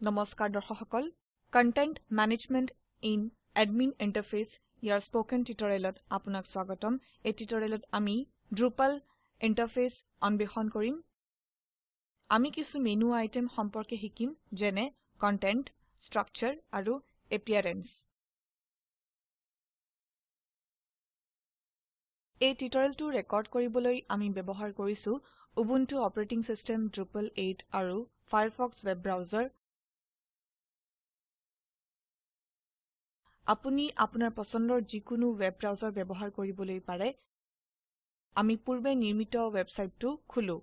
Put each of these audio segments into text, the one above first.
নমস্কাৰ দৰ্শক সকল content management in admin interface year spoken টিউটোৰিয়েলত আপোনাক স্বাগতম এই টিউটোৰিয়েলত আমি ড্ৰুপাল ইন্টাৰফেস অন্বেষণ কৰিম আমি কিছু মেনু আইটেম সম্পৰ্কে শিকিম যেনে কন্টেন্ট স্ট্ৰাকচাৰ আৰু এপিয়াৰেন্স এই টিউটোৰিয়েলটো ৰেকৰ্ড কৰিবলৈ আমি ব্যৱহাৰ কৰিছো উবুন্টু অপাৰেটিং সিস্টেম ড্ৰুপাল 8 আৰু ফায়াৰফক্স ওয়েব ব্ৰাউজাৰ আপুনি আপোনাৰ পছন্দৰ যিকোনো ওয়েব ব্ৰাউজাৰ ব্যৱহাৰ কৰিবলৈ পাৰে আমি পূৰ্বে নিৰ্মিত ওয়েবসাইটটো খুলো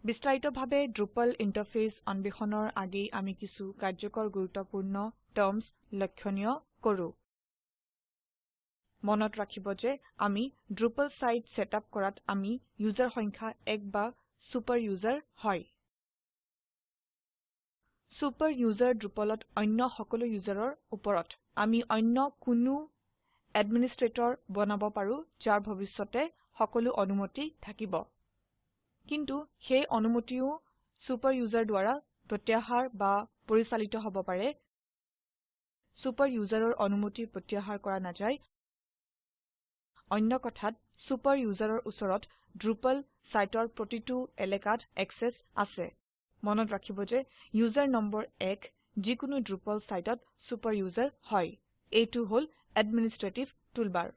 বিস্তাৰিতভাৱে ড্ৰুপাল ইন্টাৰফেস অন্বেষণৰ আগেই আমি কিছু কাৰ্যকৰ গুৰুত্বপূৰ্ণ টাৰ্মছ লক্ষণীয় কৰো মনত ৰাখিব যে আমি ড্ৰুপাল সাইট সেটআপ কৰাত আমি ইউজাৰ সংখ্যা 1 বা সুপাৰ ইউজাৰ হয় সুপাৰ ইউজাৰ ড্ৰুপালত অন্য সকলো ইউজাৰৰ ওপৰত আমি অন্য কোনো এডমিনিষ্ট্ৰেটৰ বনাব পাৰো যাৰ ভৱিষ্যতে সকলো অনুমতি থাকিব কিন্তু সেই অনুমতিও সুপাৰ ইউজাৰ দ্বাৰা প্ৰত্যাহাৰ বা পৰিচালিত হ'ব পাৰে সুপাৰ ইউজাৰৰ অনুমতি প্ৰত্যাহাৰ কৰা নাযায় অন্য কথাত সুপাৰ ইউজাৰৰ ওচৰত ড্ৰুপাল সাইটৰ প্ৰতিটো এলেকাত এক্সেছ আছে মনত ৰাখিব যে ইউজাৰ নম্বৰ 1 যিকোনো ড্ৰুপাল সাইটত সুপাৰ ইউজাৰ হয় এইটো হল এডমিনিষ্ট্ৰেটিভ টুলবাৰ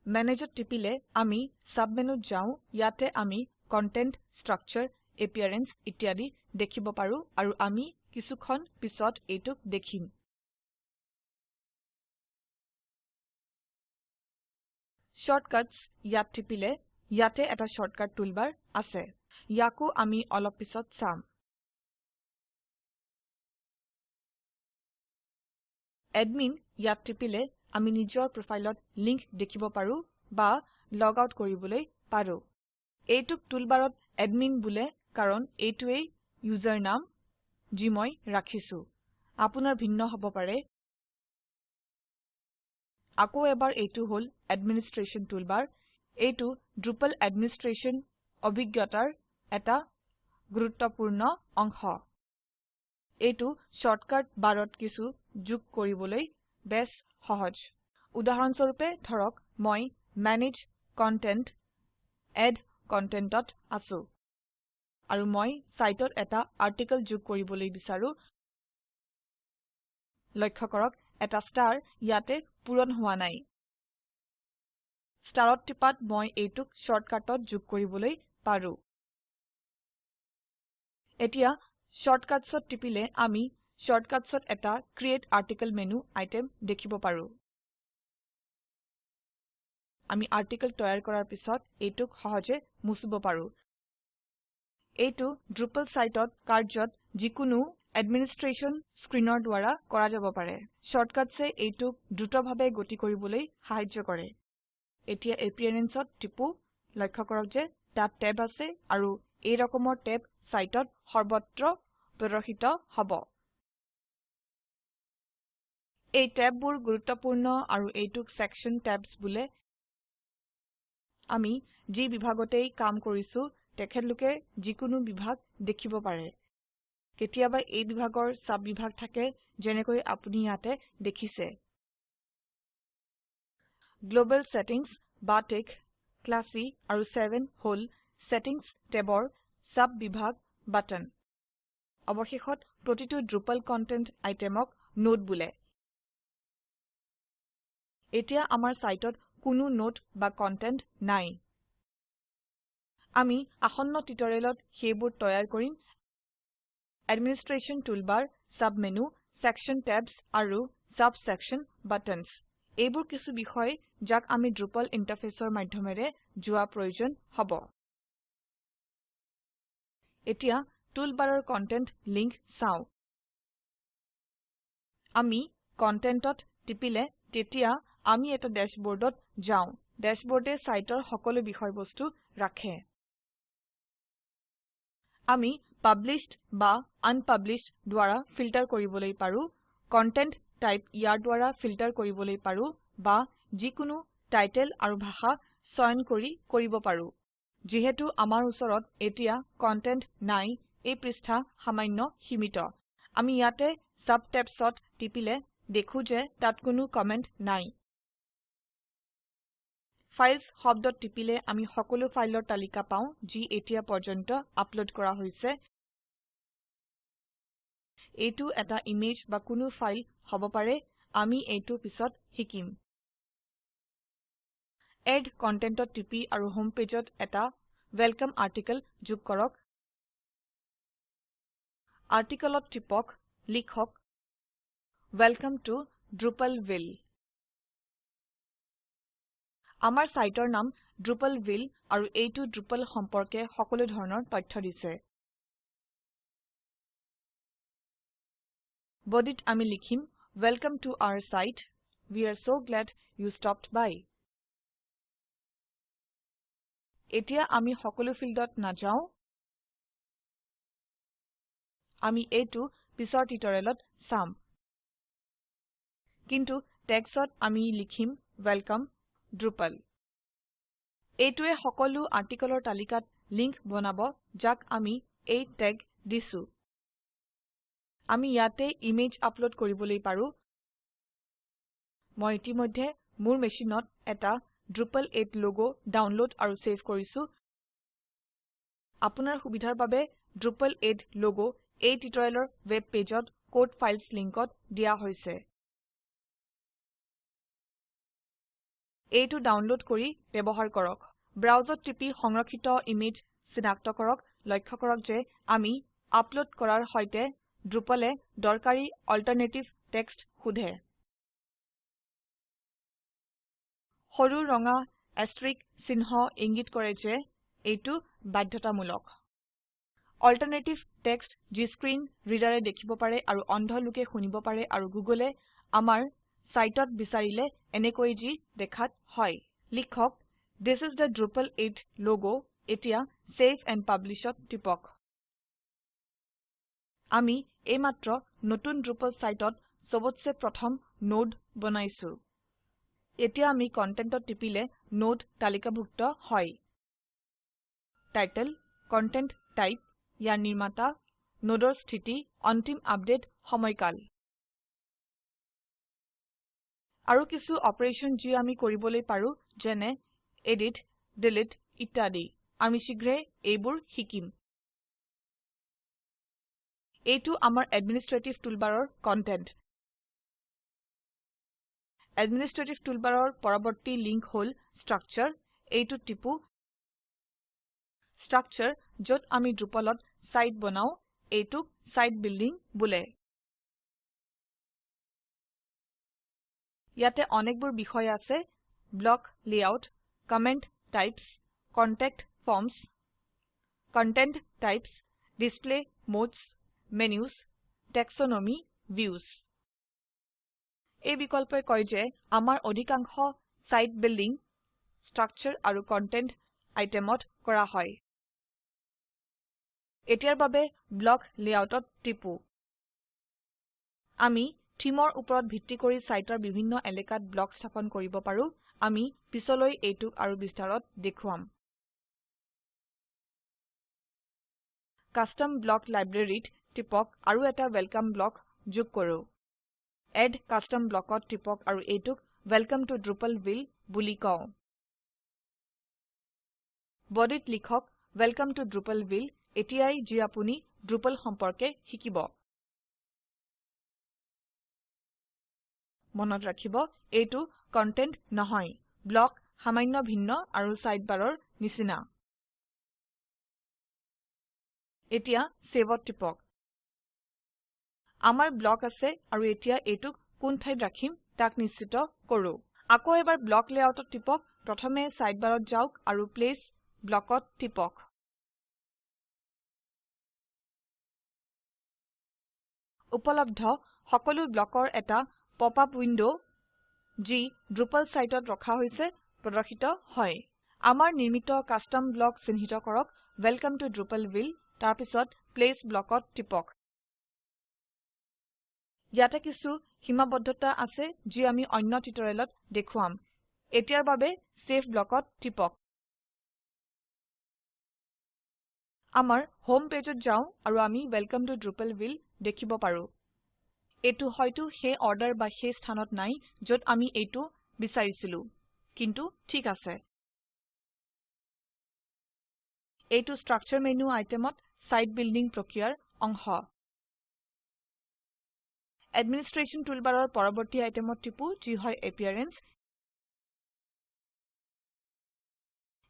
ম্যানেজত টিপিলে আমি সাবমেনুত যাও ইয়াতে আমি কন্টেন্ট স্ট্ৰাকচাৰ এপিয়াৰেন্স ইত্যাদি দেখিব পাৰো আৰু আমি কিছুক্ষণ পিছত এইটোক দেখিম শৰ্টকাটস ইয়াত টিপিলে ইয়াতে এটা শৰ্টকাট টুলবাৰ আছে ইয়াকো আমি অলপ পিছত চাম এডমিন ইয়াত টিপিলে আমি নিজৰ প্ৰফাইলত লিংক দেখিব পাৰো বা লগ আউট কৰিবলৈ পাৰো এইটোক টুলবাৰত এডমিন বোলে কাৰণ এইটোৱেই ইউজাৰ নাম যি মই ৰাখিছো আপোনাৰ ভিন্ন হ'ব পাৰে আকৌ এবাৰ এইটো হল এডমিনিষ্ট্ৰেশ্যন টুলবাৰ এইটো ড্ৰুপাল এডমিনিষ্ট্ৰেশ্যন অভিজ্ঞতাৰ এটা গুৰুত্বপূৰ্ণ অংশ এইটো শৰ্টকাট বাৰত কিছু যোগ কৰিবলৈ বেছ সহজ উদাহৰণস্বৰূপে ধৰক মই মেনেজ কন্টেন্ট এড কন্টেন্টত আছো আৰু মই সাইটত এটা আৰ্টিকল যোগ কৰিবলৈ বিচাৰো লক্ষ্য কৰক এটা ষ্টাৰ ইয়াতে পূৰণ হোৱা নাই ষ্টাৰত টিপাত মই এইটোক শৰ্টকাটত যোগ কৰিবলৈ পাৰো এতিয়া শৰ্টকাটছত টিপিলে আমি শৰ্টকাটছত এটা ক্ৰিয়েট আৰ্টিকল মেনু আইটেম দেখিব পাৰো আমি আৰ্টিকল তৈয়াৰ কৰাৰ পিছত এইটোক সহজে মুছিব পাৰো এইটো ড্ৰুপাল সাইটত কাৰ্যত যিকোনো এডমিনিষ্ট্ৰেশ্যন স্ক্ৰিনৰ দ্বাৰা কৰা যাব পাৰে শৰ্টকাটছে এইটোক দ্ৰুতভাৱে গতি কৰিবলৈ সাহায্য কৰে এতিয়া এপিয়াৰেন্সত টিপু লক্ষ্য কৰক যে তাত ট্যাব আছে আৰু এই ৰকমৰ ট্যাব সাইটত সৰ্বত্ৰ প্ৰদৰ্শিত হ'ব এই ট্যাববোৰ গুৰুত্বপূৰ্ণ আৰু এইটোক সেকশন ট্যাবছ বোলে আমি যি বিভাগতেই কাম কৰিছো তেখেতলোকে যিকোনো বিভাগ দেখিব পাৰে কেতিয়াবা এই বিভাগৰ সাব বিভাগ থাকে যেনেকৈ আপুনি ইয়াতে দেখিছে গ্লোবাল সেটিংস বাটিক ক্লাসি আৰু 7 হল সেটিংস ট্যাবৰ সাব বিভাগ বাটন অৱশেষত প্ৰতিটো ড্ৰুপাল কন্টেন্ট আইটেমক নোড বোলে এতিয়া আমাৰ সাইটত কোনো নোড বা কন্টেন্ট নাই আমি আসন্ন টিউটোৰিয়েলত সেইবোৰ তৈয়াৰ কৰিম এডমিনিষ্ট্ৰেশ্যন টুলবাৰ সাবমেনু সেকশন ট্যাবছ আৰু সাবসেকশন বাটনছ এইবোৰ কিছু বিষয় যাক আমি ড্ৰুপাল ইন্টাৰফেসৰ মাধ্যমেৰে যোৱা প্ৰয়োজন হ'ব এতিয়া টুলবাৰৰ কন্টেন্ট লিংক চাও আমি কন্টেন্টত টিপিলে তেতিয়া আমি এটা ড্যাশবোৰ্ডত যাও ড্যাশবোৰ্ডে সাইটৰ সকলো বিষয়বস্তু ৰাখে আমি পাব্লিছড বা আনপাব্লিছড দ্বাৰা ফিল্টাৰ কৰিবলৈ পাৰো কন্টেন্ট টাইপ ইয়াৰ দ্বাৰা ফিল্টাৰ কৰিবলৈ পাৰো বা যিকোনো টাইটেল আৰু ভাষা চয়ন কৰি কৰিব পাৰো যেহেতু আমাৰ ওচৰত এতিয়া কন্টেন্ট নাই এই পৃষ্ঠা সামান্য সীমিত আমি ইয়াতে সাব টেবছত টিপিলে দেখো যে তাত কোনো কমেন্ট নাই ফাইলছ শব্দত টিপিলে আমি সকলো ফাইলৰ তালিকা পাও যি এতিয়া পৰ্যন্ত আপলোড কৰা হৈছে এইটো এটা ইমেজ বা কোনো ফাইল হ'ব পাৰে আমি এইটো পিছত শিকিম এড কন্টেন্টত টিপি আৰু হোম পেজত এটা ওয়েলকাম আৰ্টিকল যোগ কৰক আৰ্টিকলত টিপক লিখক ওয়েলকাম টু Drupalville আমাৰ সাইটৰ নাম Drupalville আৰু এইটো Drupal সম্পৰ্কে সকলো ধৰণৰ তথ্য দিছে বডিত আমি লিখিম Welcome to our site we are so glad you stopped by এতিয়া আমি সকলো ফিল্ডত নাযাও আমি এইটো পিছৰ টিউটৰিয়েলত চাম কিন্তু টেক্সটত আমি লিখিম Welcome Drupal এইটোৱে সকলো আৰ্টিকলৰ তালিকাত লিংক বনাব যাক আমি এই টেগ দিছো আমি ইয়াতে ইমেজ আপলোড কৰিবলৈ পাৰো মই ইতিমধ্যে মোৰ মেচিনত এটা Drupal 8 লোগো ডাউনলোড আৰু সেভ কৰিছো আপোনাৰ সুবিধাৰ বাবে Drupal 8 লোগো এই টিউটৰিয়েলৰ ওয়েব পেজত কোড ফাইলছ লিংকত দিয়া হৈছে এইটো ডাউনলোড কৰি ব্যৱহাৰ কৰক ব্ৰাউজত টিপি সংৰক্ষিত ইমেজ চিনাক্ত কৰক লক্ষ্য কৰক যে আমি আপলোড কৰাৰ সৈতে Drupalে দৰকাৰী অল্টাৰনেটিভ টেক্সট খুধে সৰু ৰঙা এষ্টাৰিস্ক চিহ্ন ইংগিত কৰে যে এইটো বাধ্যতামূলক অল্টাৰনেটিভ টেক্সট যি স্ক্ৰীন ৰিডাৰে দেখিব পাৰে আৰু অন্ধ লোকে শুনিব পাৰে আৰু গুগলে আমাৰ সাইটত বিচাৰিলে এনেকৈ যি দেখাত হয় লিখক This is the Drupal 8 logo এতিয়া Save and Publishত টিপক আমি এইমাত্ৰ নতুন Drupal সাইটত সবতছে প্ৰথম নোড বনাইছো এতিয়া আমি কন্টেন্টত টিপিলে নোড তালিকাভুক্ত হয় টাইটেল কন্টেন্ট টাইপ ইয়াৰ নিৰ্মাতা নোডৰ স্থিতি অন্তিম আপডেট সময়কাল আৰু কিছু অপাৰেশন যি আমি কৰিবলৈ পাৰো যেনে এডিট ডিলিট ইত্যাদি আমি শীঘ্ৰে এইবোৰ শিকিম এইটো আমাৰ এডমিনিষ্ট্ৰেটিভ টুলবাৰৰ কন্টেন্ট এডমিনিষ্ট্ৰেটিভ টুলবাৰৰ পৰৱৰ্তী লিংক হল ষ্ট্ৰাকচাৰ এইটো টিপু ষ্ট্ৰাকচাৰ যত আমি Drupalত সাইট বনাও এইটোক সাইট বিল্ডিং বোলে ইয়াতে অনেকবোৰ বিষয় আছে block layout comment types contact forms content types display modes menus taxonomy views এই বিকল্পই কয় যে আমাৰ অধিকাংশ সাইট বিল্ডিং ষ্ট্ৰাকচাৰ আৰু কন্টেন্ট আইটেমত কৰা হয় এতিয়াৰ বাবে ব্লক লেআউটত টিপু আমি থিমৰ ওপৰত ভিত্তি কৰি সাইটৰ বিভিন্ন এলেকাত ব্লক স্থাপন কৰিব পাৰো আমি পিছলৈ এইটোক আৰু বিস্তাৰত দেখুৱাম কাস্টম ব্লক লাইব্ৰেৰীত টিপক আৰু এটা ওয়েলকাম ব্লক যোগ কৰো এড কাস্টম ব্লকত টিপক আৰু এইটোক ওয়েলকাম টু Drupalville বুলি কও বডিত লিখক ওয়েলকাম টু Drupalville এতিয়াই যি আপুনি Drupal সম্পৰ্কে শিকিব মনত ৰাখিব এইটো কন্টেন্ট নহয় ব্লক সামান্য ভিন্ন আৰু সাইডবাৰৰ নিচিনা এতিয়া সেভত টিপক আমাৰ ব্লক আছে আৰু এতিয়া এইটোক কোন ঠাইত ৰাখিম তাক নিশ্চিত কৰো আকৌ এবাৰ ব্লক লেআউটত টিপক প্ৰথমে সাইডবাৰত যাওক আৰু প্লেস ব্লকত টিপক উপলব্ধ সকলো ব্লকৰ এটা পপ-আপ উইন্ডো যি Drupal সাইটত ৰখা হৈছে প্ৰদৰ্শিত হয় আমাৰ নিৰ্মিত কাস্টম ব্লক চিহ্নিত কৰক ওয়েলকাম টু Drupalville তাৰ পিছত প্লেস ব্লকত টিপক ইয়াতে কিছু সীমাবদ্ধতা আছে যি আমি অন্য টিউটৰিয়েলত দেখুৱাম এতিয়াৰ বাবে সেভ ব্লকত টিপক আমাৰ হোম পেজত যাও আৰু আমি ওয়েলকাম টু Drupalville দেখিব পাৰো এটো হয়তো সেই অৰ্ডাৰ বা সেই স্থানত নাই যত আমি এইটো বিচাৰিছিলো কিন্তু ঠিক আছে এইটো স্ট্ৰাকচাৰ মেনু আইটেমত সাইট বিল্ডিং প্ৰক্ৰিয়াৰ অংশ এডমিনিষ্ট্ৰেশ্যন টুলবাৰৰ পৰৱৰ্তী আইটেমত টিপু যি হয় এপিয়াৰেন্স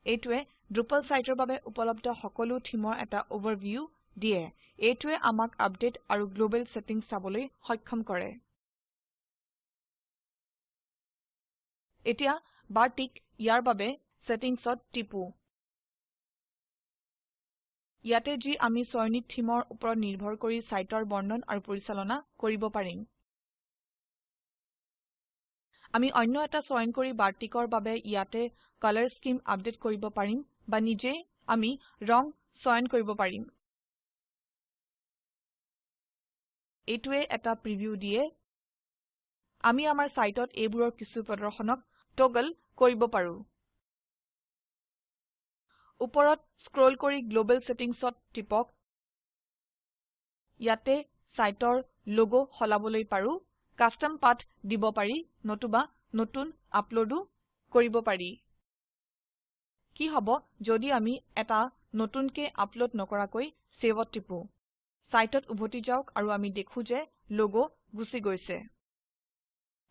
এইটোৱে Drupal সাইটৰ বাবে উপলব্ধ সকলো থিমৰ এটা ওভাৰভিউ দিয়ে এইটোৱে আমাক আপডেট আৰু গ্লোবেল সেটিংস চাবলৈ সক্ষম কৰে এতিয়া বাৰটিক ইয়াৰ বাবে সেটিংসত টিপু ইয়াতে যি আমি চয়নিত থিমৰ ওপৰত নিৰ্ভৰ কৰি সাইটৰ বৰ্ণন আৰু পৰিচালনা কৰিব পাৰিম আমি অন্য এটা চয়ন কৰি বাৰটিকৰ বাবে ইয়াতে কালাৰ স্কিম আপডেট কৰিব পাৰিম বা নিজে আমি ৰং চয়ন কৰিব পাৰিম এইটোৱে এটা প্ৰিভিউ দিয়ে আমি আমাৰ সাইটত এইবোৰৰ কিছু প্ৰদৰ্শনক টগল কৰিব পাৰো ওপৰত স্ক্ৰল কৰি গ্লোবেল সেটিংসত টিপক ইয়াতে সাইটৰ লোগো সলাবলৈ পাৰো কাস্টম পাথ দিব পাৰি নতুবা নতুন আপলোডো কৰিব পাৰি কি হ'ব যদি আমি এটা নতুনকে আপলোড নকৰাকৈ সেভত টিপো সাইটত উভতি যাওক আৰু আমি দেখো যে লোগো গুচি গৈছে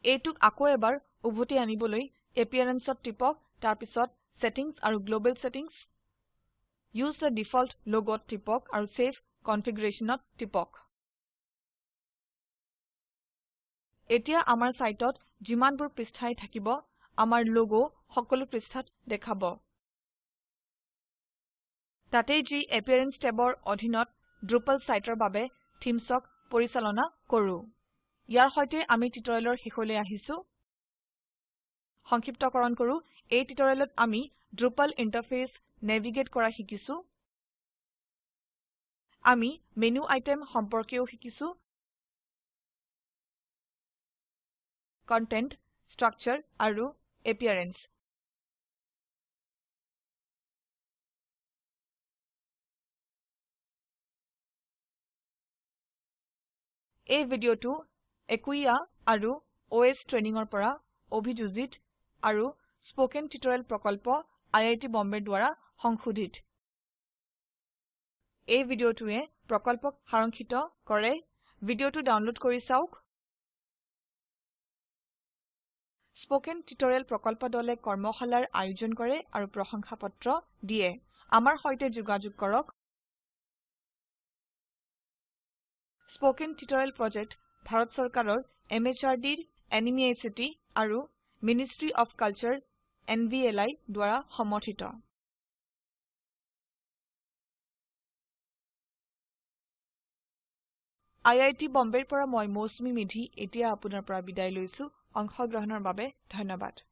এইটোক আকৌ এবাৰ উভতি আনিবলৈ এপিয়াৰেন্সত টিপক তাৰ পিছত সেটিংস আৰু global settings use the default logoত টিপক আৰু সেভ কনফিগাৰেশ্যনত টিপক এতিয়া আমাৰ সাইটত যিমানবোৰ পৃষ্ঠাই থাকিব আমাৰ লোগো সকলো পৃষ্ঠাত দেখাব তাতেই যি এপিয়াৰেন্স টেবৰ অধীনত Drupal সাইটৰ বাবে থিমছক পৰিচালনা কৰো ইয়াৰ সৈতে আমি টিউটৰিয়েলৰ শেষলৈ আহিছো সংক্ষিপ্তকৰণ কৰো এই টিউটৰিয়েলত আমি Drupal ইন্টাৰফেস নেভিগেট কৰা শিকিছো আমি মেনু আইটেম সম্পৰ্কেও শিকিছো কন্টেন্ট স্ট্ৰাকচাৰ আৰু এপিয়াৰেন্স এই ভিডিওটো একুইয়া আৰু OS ট্ৰেইনিঙৰ পৰা অভিযোজিত আৰু স্পোকেন টিউটৰিয়েল প্ৰকল্প IIT বম্বেৰ দ্বাৰা সংশোধিত এই ভিডিওটোৱে প্ৰকল্পক সাৰাংক্ষিত কৰে ভিডিওটো ডাউনলোড কৰি চাওক স্পোকেন টিউটৰিয়েল প্ৰকল্প দলে কৰ্মশালাৰ আয়োজন কৰে আৰু প্ৰশংসাপত্ৰ দিয়ে আমাৰ সৈতে যোগাযোগ কৰক স্পোকেন টিউটৰিয়েল প্ৰজেক্ট ভাৰত চৰকাৰৰ MHRDৰ NMEICT আৰু মিনিষ্ট্ৰি অফ কালচাৰ NVLI দ্বাৰা সমৰ্থিত IIT বম্বেৰ পৰা মই মৌচুমী মেধি এতিয়া আপোনাৰ পৰা বিদায় লৈছো অংশগ্ৰহণৰ বাবে ধন্যবাদ